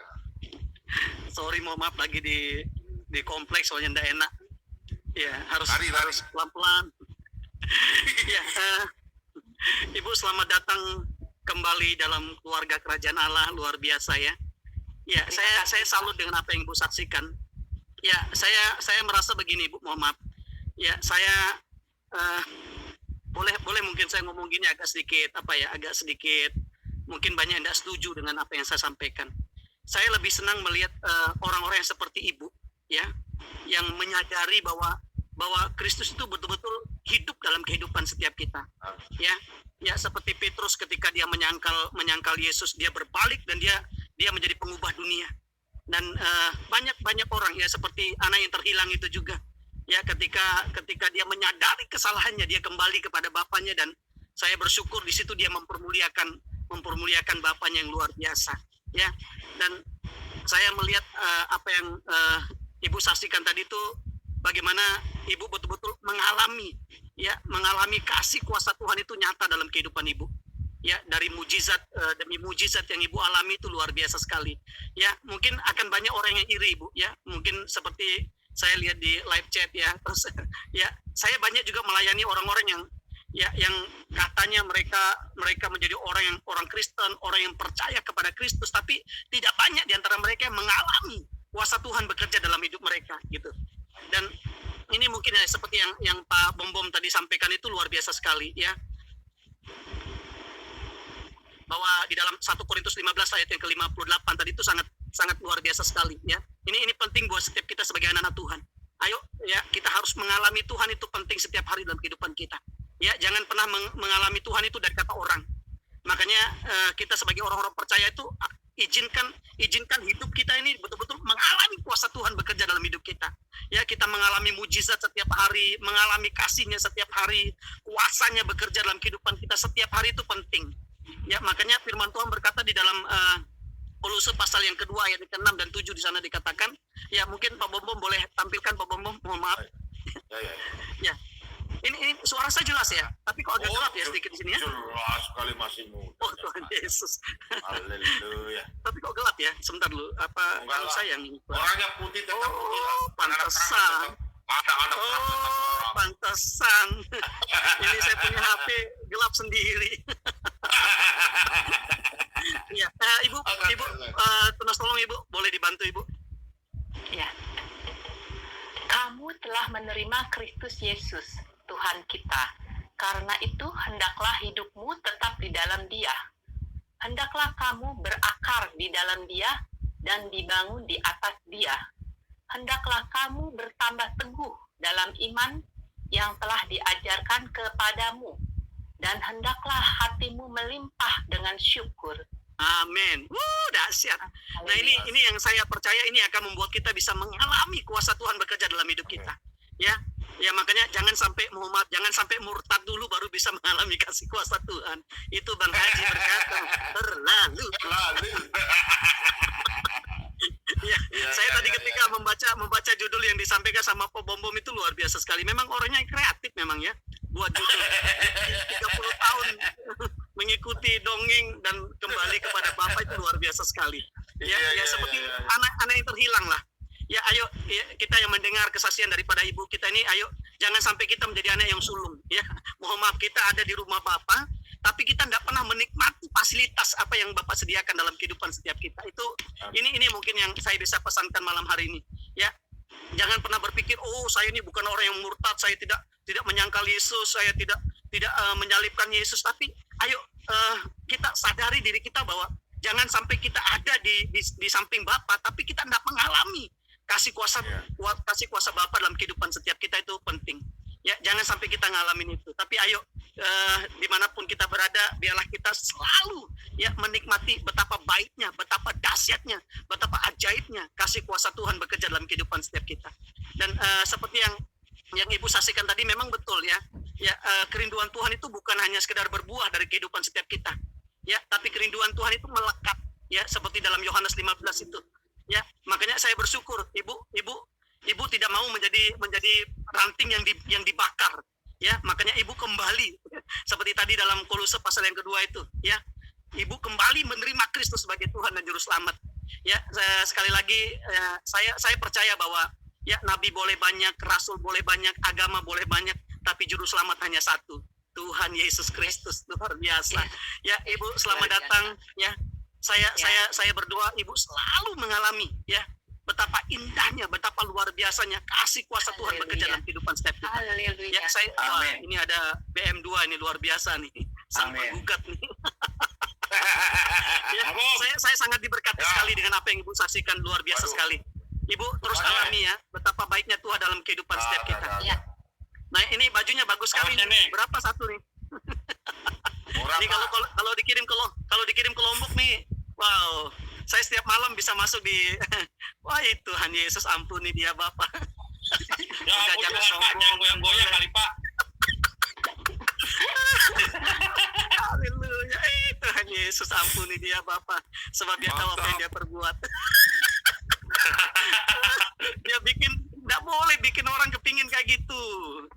Sorry, mohon maaf lagi di kompleks soalnya ndak enak. Ya, harus Lari. pelan-pelan. Ya, Ibu selamat datang kembali dalam keluarga kerajaan Allah, luar biasa ya. Ya, saya salut dengan apa yang Ibu saksikan. Ya, saya merasa begini, Bu, mohon maaf. Ya, saya boleh mungkin saya ngomong gini agak sedikit mungkin banyak yang tidak setuju dengan apa yang saya sampaikan. Saya lebih senang melihat orang-orang yang seperti Ibu ya, yang menyadari bahwa Kristus itu betul-betul hidup dalam kehidupan setiap kita. Ya seperti Petrus ketika dia menyangkal Yesus, dia berbalik dan dia menjadi pengubah dunia. Dan banyak orang ya seperti anak yang terhilang itu juga. Ya ketika dia menyadari kesalahannya, dia kembali kepada Bapaknya, dan saya bersyukur di situ dia mempermuliakan Bapaknya yang luar biasa. Ya, dan saya melihat apa yang Ibu saksikan tadi itu, bagaimana Ibu betul-betul mengalami kasih kuasa Tuhan itu nyata dalam kehidupan Ibu. Ya, dari mujizat demi mujizat yang Ibu alami itu luar biasa sekali. Ya, mungkin akan banyak orang yang iri, Ibu, ya. Mungkin seperti saya lihat di live chat ya. Terus ya, saya banyak juga melayani orang-orang yang katanya mereka menjadi orang Kristen, orang yang percaya kepada Kristus, tapi tidak banyak di antara mereka yang mengalami kuasa Tuhan bekerja dalam hidup mereka gitu. Dan ini mungkin ya seperti yang Pak Bom tadi sampaikan itu luar biasa sekali ya. Bahwa di dalam 1 Korintus 15 ayat yang ke-58 tadi itu sangat luar biasa sekali ya. Ini penting buat setiap kita sebagai anak-anak Tuhan. Ayo ya, kita harus mengalami Tuhan, itu penting setiap hari dalam kehidupan kita. Ya, jangan pernah mengalami Tuhan itu dari kata orang. Makanya kita sebagai orang-orang percaya itu izinkan hidup kita ini betul-betul mengalami kuasa Tuhan bekerja dalam hidup kita. Ya, kita mengalami mujizat setiap hari, mengalami kasih-Nya setiap hari, kuasanya bekerja dalam kehidupan kita setiap hari, itu penting. Ya, makanya firman Tuhan berkata di dalam Kolose pasal yang kedua ayat ke-6 dan 7 di sana dikatakan, ya mungkin Pak Bom boleh tampilkan, Pak Bom, mohon maaf. Ya. Ini suara saya jelas ya, tapi kok agak gelap ya sedikit di sini ya. Jelas sekali, masih muda. Oh Tuhan Yesus. Haleluya. Tapi kok gelap ya? Sebentar dulu. Apa kalau saya yang orangnya putih tetap putih lah. Pantesan. Anak-anak Pantesan. Ini saya punya HP gelap sendiri. Ya, Ibu, tunas tolong Ibu, boleh dibantu Ibu? Ya. Kamu telah menerima Kristus Yesus, Tuhan kita. Karena itu hendaklah hidupmu tetap di dalam Dia. Hendaklah kamu berakar di dalam Dia dan dibangun di atas Dia. Hendaklah kamu bertambah teguh dalam iman yang telah diajarkan kepadamu. Dan hendaklah hatimu melimpah dengan syukur. Amin. Dahsyat. Nah, ini yang saya percaya ini akan membuat kita bisa mengalami kuasa Tuhan bekerja dalam hidup kita. Ya. Ya, makanya jangan sampai murtad dulu baru bisa mengalami kasih kuasa Tuhan. Itu Bang Haji berkata, terlalu. Ya, saya tadi ketika membaca judul yang disampaikan sama Pak Bom itu luar biasa sekali. Memang orangnya kreatif memang ya. buat judul 30 tahun mengikuti dongeng dan kembali kepada Bapa itu luar biasa sekali. Ya seperti anak-anak yang terhilang lah. Ya ayo ya, kita yang mendengar kesaksian daripada ibu kita ini, ayo jangan sampai kita menjadi anak yang sulung. Ya, mohon maaf kita ada di rumah Bapa, tapi kita tidak pernah menikmati fasilitas apa yang Bapak sediakan dalam kehidupan setiap kita. Itu ini mungkin yang saya bisa pesankan malam hari ini. Ya, jangan pernah berpikir, oh saya ini bukan orang yang murtad, saya tidak menyangkal Yesus, saya tidak menyalibkan Yesus. Tapi ayo kita sadari diri kita bahwa jangan sampai kita ada di samping Bapa, tapi kita tidak mengalami kasih kuasa Bapa dalam kehidupan setiap kita. Itu penting. Ya, jangan sampai kita ngalamin itu. Tapi ayo dimanapun kita berada, biarlah kita selalu ya menikmati betapa baiknya, betapa dahsyatnya, betapa ajaibnya kasih kuasa Tuhan bekerja dalam kehidupan setiap kita. Dan seperti yang Ibu saksikan tadi, memang betul ya. Ya, kerinduan Tuhan itu bukan hanya sekedar berbuah dari kehidupan setiap kita. Ya, tapi kerinduan Tuhan itu melekat ya, seperti dalam Yohanes 15 itu. Ya, makanya saya bersyukur Ibu tidak mau menjadi ranting yang dibakar. Ya, makanya Ibu kembali seperti tadi dalam Kolose pasal yang kedua itu, ya. Ibu kembali menerima Kristus sebagai Tuhan dan juru selamat. Ya, sekali lagi saya percaya bahwa ya nabi boleh banyak, rasul boleh banyak, agama boleh banyak, tapi juru selamat hanya satu, Tuhan Yesus Kristus. Luar biasa. Ya, Ibu selamat datang ya. Saya berdoa Ibu selalu mengalami ya betapa indahnya, betapa luar biasanya kasih kuasa Tuhan bekerja dalam kehidupan setiap kita. Ya, ini ada BM2 ini luar biasa nih. Sang penggugat nih. Ya, saya sangat diberkati sekali dengan apa yang Ibu saksikan, luar biasa sekali. Ibu terus alami ya betapa baiknya Tuhan dalam kehidupan setiap kita. Nah, ini bajunya bagus sekali nih. Berapa satu nih? Ini kalau dikirim ke Lombok nih, wow, saya setiap malam bisa masuk di wah, Tuhan Yesus ampuni dia Bapak. Ya ampun Tuhan Pak, jangan goyang-goyang kali Pak. Haleluya, Tuhan Yesus ampuni dia Bapak, sebab dia tahu apa yang dia perbuat. Dia tidak boleh bikin orang kepingin kayak gitu.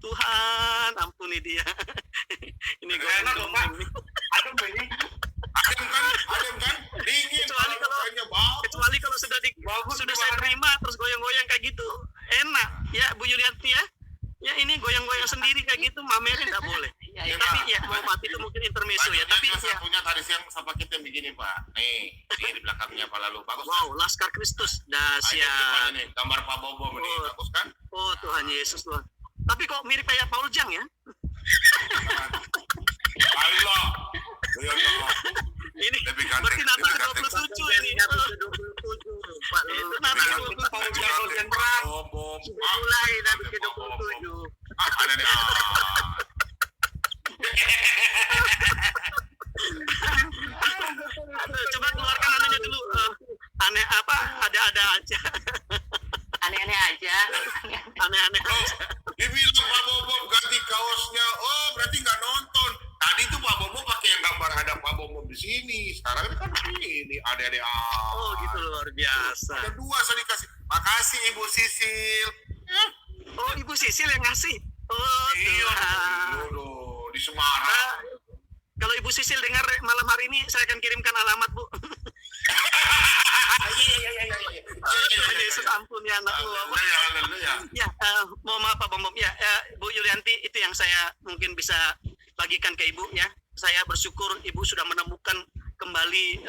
Tuhan ampuni dia. Ini goyang-goyang nih. Adem kan? Dingin. Kecuali kalau sudah saya terima terus goyang-goyang kayak gitu, enak ya Bu Yulianti ya. Ya, ini goyang-goyang sendiri kayak gitu, mamerin nggak boleh. Tapi ya mau mati itu mungkin intermezzo ya. Tapi saya punya tadi siang sama kita begini Pak. Nih di belakangnya Pak, lalu bagus. Wow, Laskar Kristus, dahsyat. Nih gambar Pak Bobo ini bagus kan? Oh Tuhan Yesus Tuhan. Tapi kok mirip kayak Paul Jang ya? Allah. Ini berarti Natal 27 ini. Natal 27. Pak, itu Natal 27. Paul Jang berat. Mulai dari 27. Ada nih. Coba keluarkan anehnya dulu. Aneh apa? Ada aja. Aneh-aneh aja. Aneh-aneh aja. Dibilang Pak Bobo ganti kaosnya. Oh, berarti nggak nonton. Tadi tuh Pak Bobo pakai gambar ada Pak Bobo di sini. Sekarang ini kan ini ada. Oh, gitu luar biasa. Ada dua saya dikasih. Makasih Ibu Sisil. Oh, Ibu Sisil yang ngasih. Oh, Tuhan. Di Semarang. Kalau Ibu Sisil dengar malam hari ini, saya akan kirimkan alamat, Bu. Tuhan Yesus ampuni anakmu. Ya, mohon maaf Pak Bom. Ya, Bu Yulianti, itu yang saya mungkin bisa bagikan ke Ibu ya. Saya bersyukur Ibu sudah menemukan kembali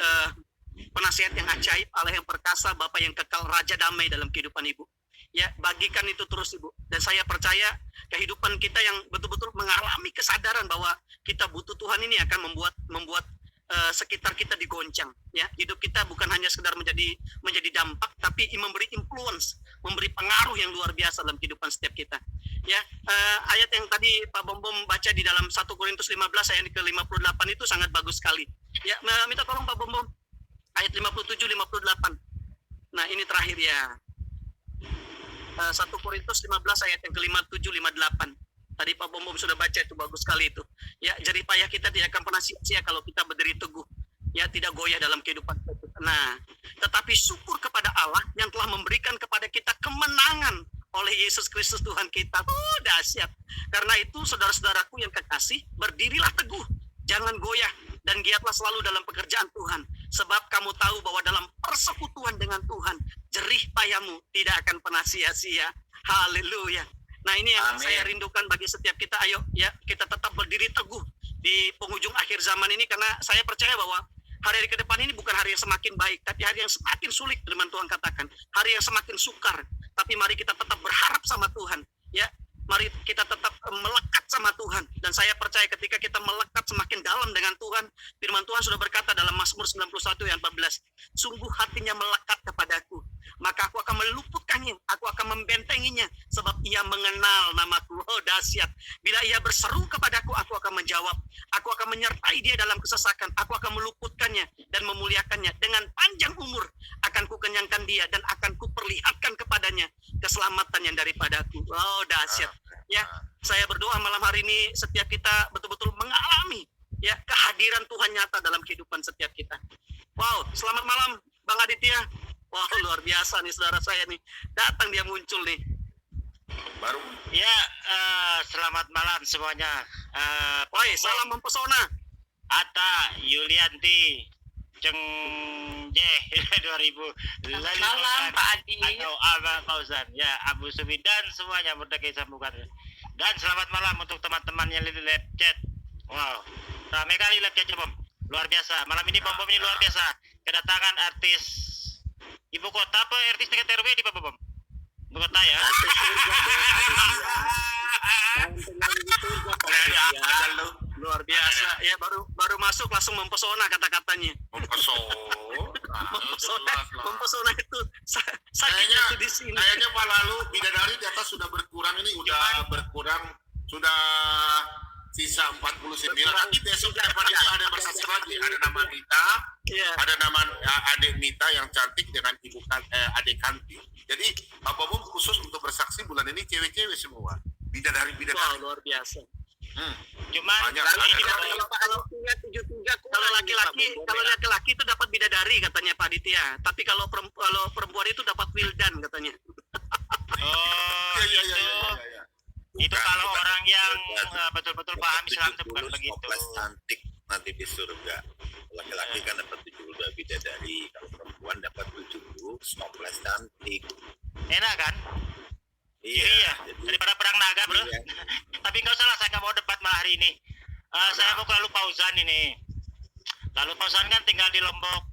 penasihat yang ajaib, Allah yang perkasa, Bapa yang kekal, Raja damai dalam kehidupan Ibu. Ya, bagikan itu terus Ibu. Dan saya percaya kehidupan kita yang betul-betul mengalami kesadaran bahwa kita butuh Tuhan ini akan membuat sekitar kita digoncang. Ya, hidup kita bukan hanya sekedar menjadi dampak, tapi memberi influence, memberi pengaruh yang luar biasa dalam kehidupan setiap kita. Ya, ayat yang tadi Pak Bom baca di dalam 1 Korintus 15 ayat ke-58 itu sangat bagus sekali. Ya, minta tolong Pak Bom, ayat 57-58. Nah, ini terakhir ya. 1 Korintus 15 ayat yang ke-57-58. Tadi Pak Bom sudah baca, itu bagus sekali itu. Ya, jerih payah kita tidak akan pernah sia-sia kalau kita berdiri teguh. Ya, tidak goyah dalam kehidupan kita. Nah, tetapi syukur kepada Allah yang telah memberikan kepada kita kemenangan oleh Yesus Kristus Tuhan kita. Oh, dahsyat. Karena itu saudara-saudaraku yang kekasih, berdirilah teguh, jangan goyah, dan giatlah selalu dalam pekerjaan Tuhan. Sebab kamu tahu bahwa dalam persekutuan dengan Tuhan, jerih payahmu tidak akan pernah sia-sia. Haleluya. Nah, ini yang Amin. saya rindukan bagi setiap kita. Ayo ya, kita tetap berdiri teguh di penghujung akhir zaman ini, karena saya percaya bahwa hari-hari ke depan ini bukan hari yang semakin baik, tapi hari yang semakin sulit. Firman Tuhan katakan, hari yang semakin sukar. Tapi mari kita tetap berharap sama Tuhan. Ya, mari kita tetap melekat sama Tuhan. Dan saya percaya ketika kita melekat semakin dalam dengan Tuhan, firman Tuhan sudah berkata dalam Mazmur 91 ayat 14, sungguh hatinya melekat kepadaku, maka aku akan meluputkannya, aku akan membentenginya, sebab ia mengenal namaku. Oh, dahsyat. Bila ia berseru kepadaku, aku akan menjawab. Aku akan menyertai dia dalam kesesakan. Aku akan meluputkannya dan memuliakannya. Dengan panjang umur akan kukenyangkan dia, dan akan kuperlihatkan kepadanya keselamatan yang daripadaku. Oh, dahsyat. Ya, saya berdoa malam hari ini setiap kita betul-betul mengalami ya kehadiran Tuhan nyata dalam kehidupan setiap kita. Wow, selamat malam Bang Aditya. Wow, luar biasa nih saudara saya nih. Datang dia muncul nih. Baru Ya, selamat malam semuanya. Woi, salam mempesona. Ata Yulianti Ceng J 2000 Selamat malam Pak Adi. atau Abang Fauzan, ya, Abu Subi dan semuanya berdekai sambungan. Dan selamat malam untuk teman-teman yang di live chat. Wow, ramai kali live chatnya, Bom. Luar biasa. Malam ini Bom ini luar biasa. Kedatangan artis ibu kota, apa artis tingkat RW di Bom? Ibu kota ya. Luar biasa. Ya, baru masuk langsung mempesona kata-katanya. Mempesona itu sakitnya tuh di sini. Kayaknya Pak lalu bidadari di atas sudah berkurang, ini udah berkurang, sudah sisa 49. Nanti besok depan itu ada bersaksi lagi, ada nama Mita, Iya. ada nama adik Mita yang cantik dengan ibu adik Kanti. Jadi Bapak Bom khusus untuk bersaksi bulan ini cewek-cewek semua, bidadari. Wow, luar biasa. Cuman Banyak. ini Kalau laki-laki itu dapat bidadari katanya Pak Aditya. Tapi kalau perempuan itu dapat wildan katanya. oh Iya. itu kalau orang yang betul-betul paham Islam itu bukan begitu. 15 cantik nanti di surga. Laki-laki kan dapat 72 bidadari, kalau perempuan dapat 70, 15 cantik. Enak kan? Iya, Jadi, daripada perang naga, bro. iya. Tapi nggak usah lah, saya nggak mau debat malah hari ini. Saya mau ke Lalu Pauzan ini. Lalu Pauzan kan tinggal di Lombok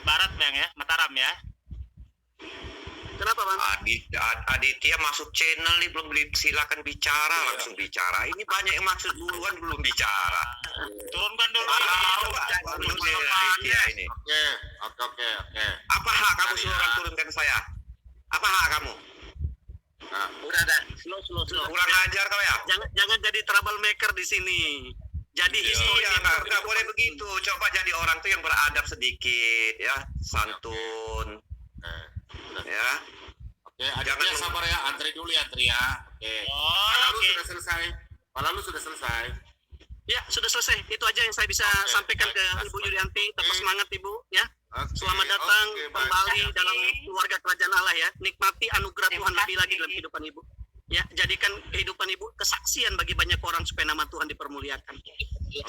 Barat, Bang ya, Mataram ya. Kenapa, Bang? Aditya masuk channel nih, belum silakan bicara, langsung bicara. Ini banyak yang masuk duluan belum bicara. Turunkan dulu Dulu ini. Aditya ini. Oke. Apa hak kamu suruh orang turunkan saya? Apa hak kamu? Nah, Udah ada. Slow. Kurang ajar kau ya? Jangan jadi troublemaker di sini. Jadi history Iya, nggak boleh begitu. Coba jadi orang tuh yang beradab sedikit, ya, santun, ya. Oke, adiknya sabar ya, antri dulu ya, Tri ya. Oke. Oh, Pak lalu oke. sudah selesai. Pak lalu sudah selesai. Ya, sudah selesai. Itu aja yang saya bisa Oke, sampaikan ke baik. Ibu Yulianti. Tetap Oke. semangat Ibu, ya. Oke, Selamat datang oke, baik. kembali Baik. dalam keluarga kerajaan Allah ya. Nikmati anugerah Terima Tuhan lebih kasih. lagi dalam kehidupan Ibu. Ya, jadikan kehidupan Ibu kesaksian bagi banyak orang supaya nama Tuhan dipermuliakan. Ya.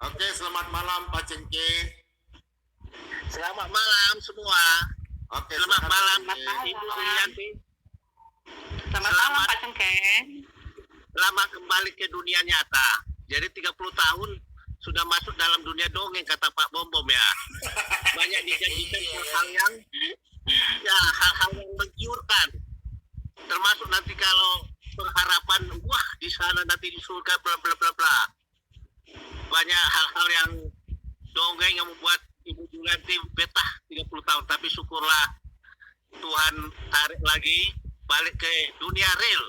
Oke, selamat malam Pak Cengke. Selamat malam semua. Oke, Selamat silakan, malam Pak Cengke. Ibu Yulianti. Selamat malam Pak Cengkeng. Selamat kembali ke dunia nyata. Jadi 30 tahun sudah masuk dalam dunia dongeng, kata Pak Bom ya. Banyak dijanjikan hal-hal yang menggiurkan. Termasuk nanti kalau pengharapan, wah di sana nanti di surga bla bla bla bla. Banyak hal-hal yang dongeng yang membuat Ibu Yulianti betah 30 tahun. Tapi syukurlah Tuhan tarik lagi balik ke dunia real.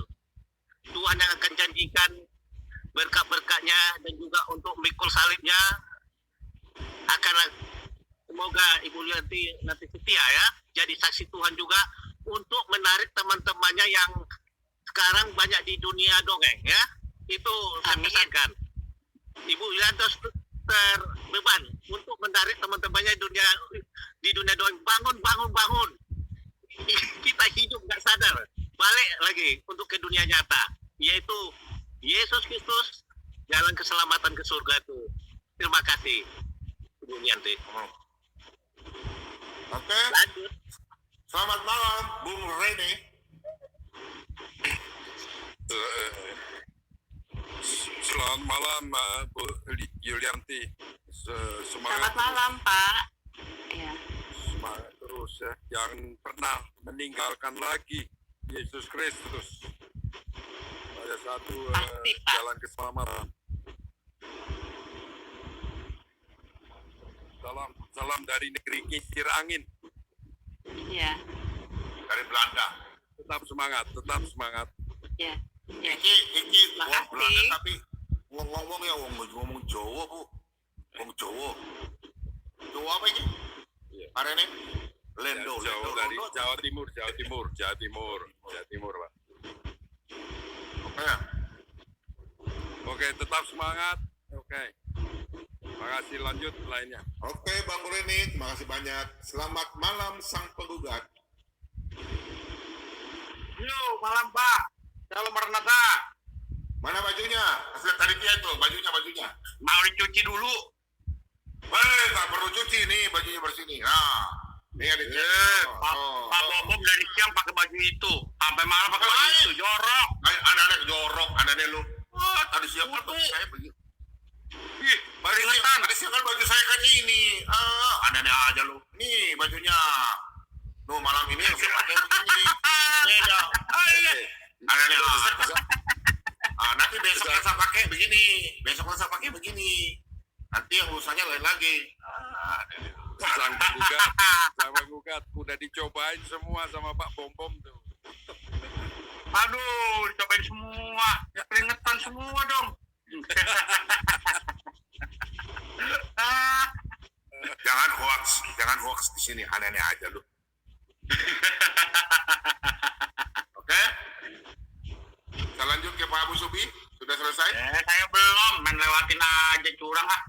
Tuhan yang akan janjikan berkat-berkatnya dan juga untuk mikul salibnya akan, semoga Ibu Yulianti nanti setia ya, jadi saksi Tuhan juga untuk menarik teman-temannya yang sekarang banyak di dunia dongeng ya. Itu saya Amin. pesankan. Ibu Yulianti harus terbeban untuk menarik teman-temannya di dunia dongeng. Bangun. Kita hidup nggak sadar, balik lagi untuk ke dunia nyata. yaitu Yesus Kristus, jalan keselamatan ke surga itu. Terima kasih, Bu Yanti. Oke, Lanjut. selamat malam, Bung Rene. Selamat malam, Bu Yulianti. Selamat Semangat malam, Pak. Ya. semangat terus ya. Jangan pernah meninggalkan lagi Yesus Kristus. Ada satu Pasti, Pak. jalan keselamatan. Salam dari negeri kincir angin. Ya. Dari Belanda. Tetap semangat, tetap semangat. Ya. Ya. Iki wong Makasih. Belanda tapi ngomong ya ngomong Jawa, Bu. Wong Jawa. Jawa apa ini? Iya. Pak Rene? Lendo, Jauh Lendo, dari Lendo. Jawa Timur, Pak. Oke. Oke, tetap semangat. Oke. Makasih, lanjut lainnya. Oke, Bang Rene, terima kasih banyak. Selamat malam sang penggugat. Yo, malam Pak. Shalom Maranatha. Mana bajunya? Lihat tadi dia tuh, bajunya. Mau dicuci dulu. Nggak perlu cuci nih, bajunya bersih nih. Nah, ini ada Pak Bobom dari siang pakai baju itu, sampai malam pakai baju itu, jorok. Anak-anak jorok, anak-anak lu. Wah, tadi siapa tuh? Saya begitu. Ih, baru ingetan. Tadi siapa baju saya kan ini. Anak-anak aja lu. Nih bajunya. Nuh, malam ini yang saya pakai begini. Beda. Anak-anak aja. Nanti besok saya pakai begini. Nanti yang urusannya lain lagi. Sang penggugat udah dicobain semua sama Pak Bom tuh. Aduh, dicobain semua. Ya keringetan semua dong. Jangan hoax di sini, aneh-aneh aja lu. Oke? Kita lanjut ke Pak Abu Subi. Sudah selesai? Saya belum, main lewatin aja curang ah.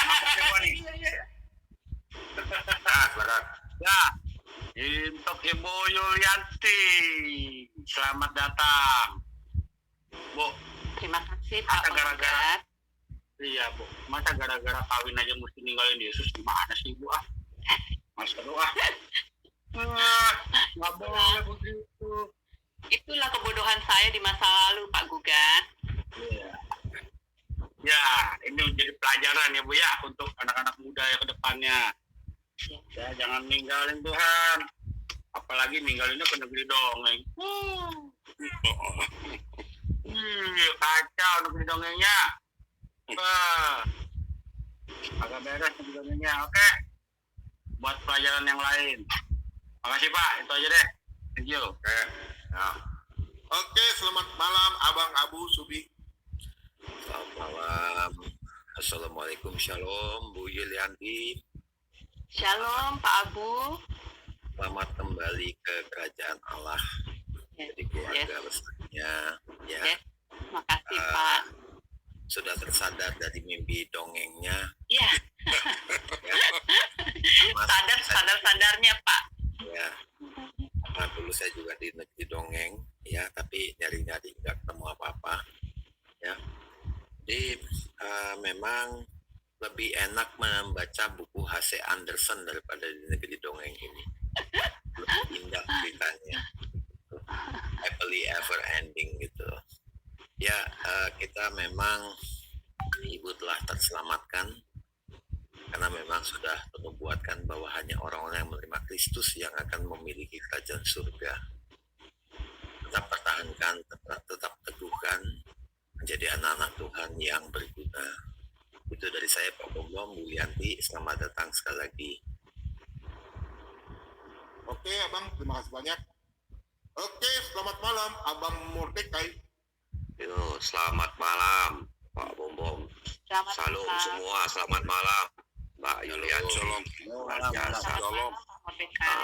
Makasih gua nih. Nah, silakan. Ya, untuk Ibu Yulianti, selamat datang. Bu, Terima kasih, Pak Masa gara-gara- penggugat. iya Bu, masa gara-gara kawin aja mesti ninggalin Yesus, gimana sih Bu ah? Masa lu ah? Nggak boleh begitu. Itulah kebodohan saya di masa lalu, Pak Gugat. Iya. Ya, ini menjadi pelajaran ya Bu ya, untuk anak-anak muda ya ke depannya. Ya, jangan ninggalin Tuhan. Apalagi ninggalinnya ke negeri dongeng. Kacau negeri dongengnya. Agak beres negeri dongengnya, oke? Buat pelajaran yang lain. Makasih Pak, itu aja deh. Thank you. Oke. Nah. Oke, selamat malam Abang Abu Subi. Selamat malam. Assalamualaikum, shalom, Bu Yulianti. Shalom, Pak Abu. Selamat kembali ke kerajaan Allah. Yes. Jadi keluarga besarnya. Ya, Yes. Makasih, Pak. sudah tersadar dari mimpi dongengnya. Ya, Ya. sadar-sadarnya, Pak. Ya. Nah, dulu saya juga di negeri dongeng, ya, tapi nyari-nyari nggak ketemu apa-apa, ya. Jadi memang lebih enak membaca buku H.C. Andersen daripada di negeri dongeng ini. Lebih indah ceritanya, happily ever ending gitu. Ya, kita memang ibu telah terselamatkan karena memang sudah menubuatkan bahwa hanya orang-orang yang menerima Kristus yang akan memiliki kerajaan surga. Tetap pertahankan, tetap teguhkan, menjadi anak-anak Tuhan yang berguna. Itu dari saya, Pak Bom, Bu Yanti. Selamat datang sekali lagi. Oke, Abang, terima kasih banyak. Oke, selamat malam Abang Mordecai. Yo, selamat malam, Pak Bom. Selamat Salam malam. semua, selamat malam, Pak Yulian. Shalom. Luar biasa. Shalom. Mordecai.